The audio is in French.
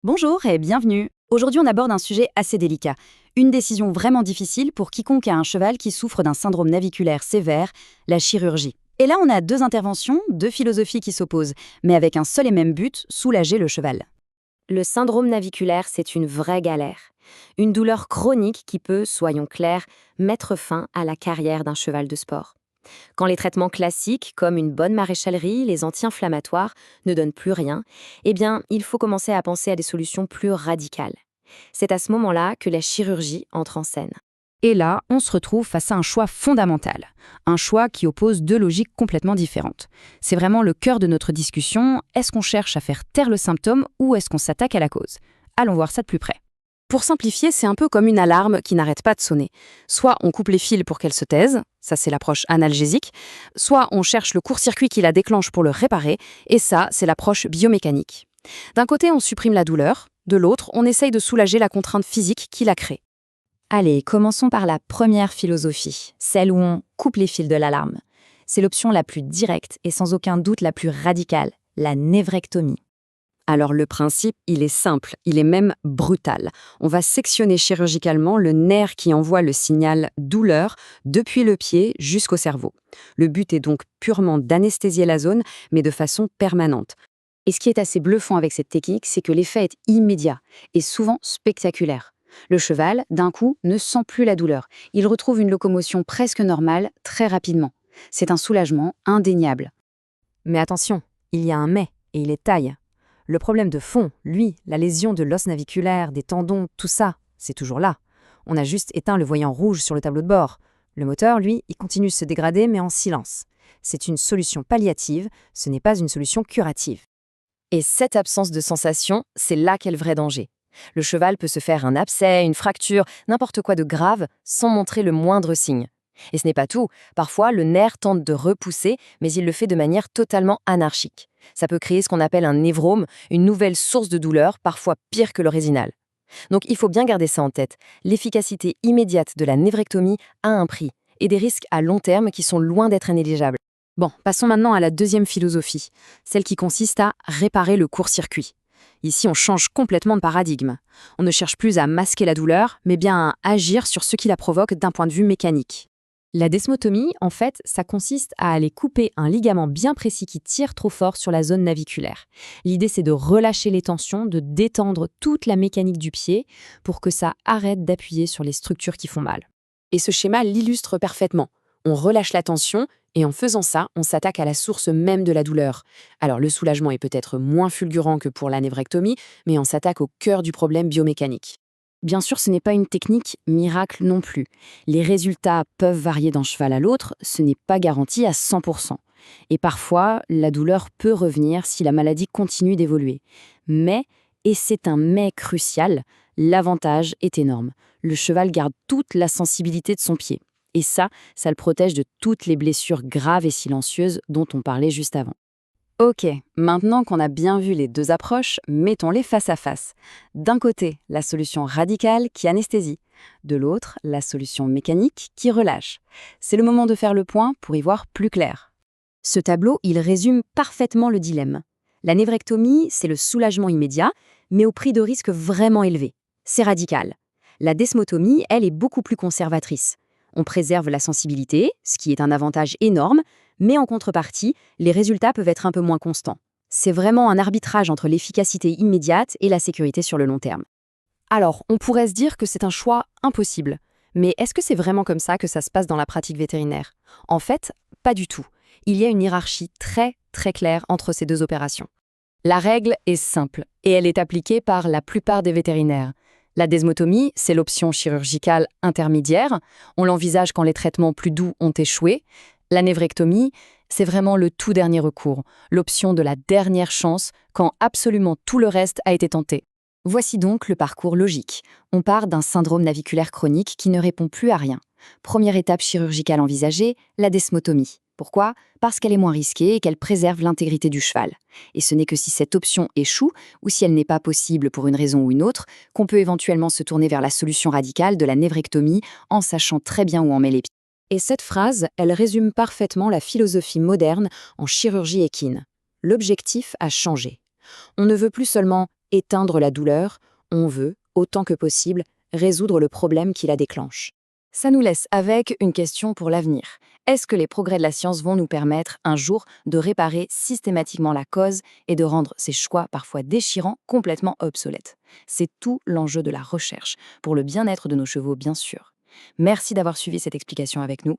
Bonjour et bienvenue. Aujourd'hui, on aborde un sujet assez délicat. Une décision vraiment difficile pour quiconque a un cheval qui souffre d'un syndrome naviculaire sévère, la chirurgie. Et là, on a deux interventions, deux philosophies qui s'opposent, mais avec un seul et même but, soulager le cheval. Le syndrome naviculaire, c'est une vraie galère. Une douleur chronique qui peut, soyons clairs, mettre fin à la carrière d'un cheval de sport. Quand les traitements classiques, comme une bonne maréchalerie, les anti-inflammatoires, ne donnent plus rien, eh bien, il faut commencer à penser à des solutions plus radicales. C'est à ce moment-là que la chirurgie entre en scène. Et là, on se retrouve face à un choix fondamental. Un choix qui oppose deux logiques complètement différentes. C'est vraiment le cœur de notre discussion. Est-ce qu'on cherche à faire taire le symptôme ou est-ce qu'on s'attaque à la cause? Allons voir ça de plus près. Pour simplifier, c'est un peu comme une alarme qui n'arrête pas de sonner. Soit on coupe les fils pour qu'elle se taise, ça c'est l'approche analgésique, soit on cherche le court-circuit qui la déclenche pour le réparer, et ça c'est l'approche biomécanique. D'un côté, on supprime la douleur, de l'autre, on essaye de soulager la contrainte physique qui la crée. Allez, commençons par la première philosophie, celle où on coupe les fils de l'alarme. C'est l'option la plus directe et sans aucun doute la plus radicale, la névrectomie. Alors le principe, il est simple, il est même brutal. On va sectionner chirurgicalement le nerf qui envoie le signal douleur depuis le pied jusqu'au cerveau. Le but est donc purement d'anesthésier la zone, mais de façon permanente. Et ce qui est assez bluffant avec cette technique, c'est que l'effet est immédiat et souvent spectaculaire. Le cheval, d'un coup, ne sent plus la douleur. Il retrouve une locomotion presque normale très rapidement. C'est un soulagement indéniable. Mais attention, il y a un mais, et il est taille. Le problème de fond, lui, la lésion de l'os naviculaire, des tendons, tout ça, c'est toujours là. On a juste éteint le voyant rouge sur le tableau de bord. Le moteur, lui, il continue de se dégrader, mais en silence. C'est une solution palliative, ce n'est pas une solution curative. Et cette absence de sensation, c'est là qu'est le vrai danger. Le cheval peut se faire un abcès, une fracture, n'importe quoi de grave, sans montrer le moindre signe. Et ce n'est pas tout. Parfois, le nerf tente de repousser, mais il le fait de manière totalement anarchique. Ça peut créer ce qu'on appelle un névrome, une nouvelle source de douleur, parfois pire que le résinal. Donc il faut bien garder ça en tête. L'efficacité immédiate de la névrectomie a un prix, et des risques à long terme qui sont loin d'être négligeables. Bon, passons maintenant à la deuxième philosophie, celle qui consiste à réparer le court-circuit. Ici, on change complètement de paradigme. On ne cherche plus à masquer la douleur, mais bien à agir sur ce qui la provoque d'un point de vue mécanique. La desmotomie, en fait, ça consiste à aller couper un ligament bien précis qui tire trop fort sur la zone naviculaire. L'idée, c'est de relâcher les tensions, de détendre toute la mécanique du pied pour que ça arrête d'appuyer sur les structures qui font mal. Et ce schéma l'illustre parfaitement. On relâche la tension et en faisant ça, on s'attaque à la source même de la douleur. Alors le soulagement est peut-être moins fulgurant que pour la névrectomie, mais on s'attaque au cœur du problème biomécanique. Bien sûr, ce n'est pas une technique miracle non plus. Les résultats peuvent varier d'un cheval à l'autre, ce n'est pas garanti à 100%. Et parfois, la douleur peut revenir si la maladie continue d'évoluer. Mais, et c'est un mais crucial, l'avantage est énorme. Le cheval garde toute la sensibilité de son pied. Et ça le protège de toutes les blessures graves et silencieuses dont on parlait juste avant. Ok, maintenant qu'on a bien vu les deux approches, mettons-les face à face. D'un côté, la solution radicale qui anesthésie. De l'autre, la solution mécanique qui relâche. C'est le moment de faire le point pour y voir plus clair. Ce tableau, il résume parfaitement le dilemme. La névrectomie, c'est le soulagement immédiat, mais au prix de risques vraiment élevés. C'est radical. La desmotomie, elle, est beaucoup plus conservatrice. On préserve la sensibilité, ce qui est un avantage énorme, mais en contrepartie, les résultats peuvent être un peu moins constants. C'est vraiment un arbitrage entre l'efficacité immédiate et la sécurité sur le long terme. Alors, on pourrait se dire que c'est un choix impossible. Mais est-ce que c'est vraiment comme ça que ça se passe dans la pratique vétérinaire? En fait, pas du tout. Il y a une hiérarchie très, très claire entre ces deux opérations. La règle est simple, et elle est appliquée par la plupart des vétérinaires. La desmotomie, c'est l'option chirurgicale intermédiaire. On l'envisage quand les traitements plus doux ont échoué. La névrectomie, c'est vraiment le tout dernier recours, l'option de la dernière chance quand absolument tout le reste a été tenté. Voici donc le parcours logique. On part d'un syndrome naviculaire chronique qui ne répond plus à rien. Première étape chirurgicale envisagée, la desmotomie. Pourquoi? Parce qu'elle est moins risquée et qu'elle préserve l'intégrité du cheval. Et ce n'est que si cette option échoue, ou si elle n'est pas possible pour une raison ou une autre, qu'on peut éventuellement se tourner vers la solution radicale de la névrectomie en sachant très bien où en met les pieds. Et cette phrase, elle résume parfaitement la philosophie moderne en chirurgie équine. L'objectif a changé. On ne veut plus seulement éteindre la douleur, on veut, autant que possible, résoudre le problème qui la déclenche. Ça nous laisse avec une question pour l'avenir. Est-ce que les progrès de la science vont nous permettre un jour de réparer systématiquement la cause et de rendre ces choix parfois déchirants complètement obsolètes? C'est tout l'enjeu de la recherche, pour le bien-être de nos chevaux bien sûr. Merci d'avoir suivi cette explication avec nous.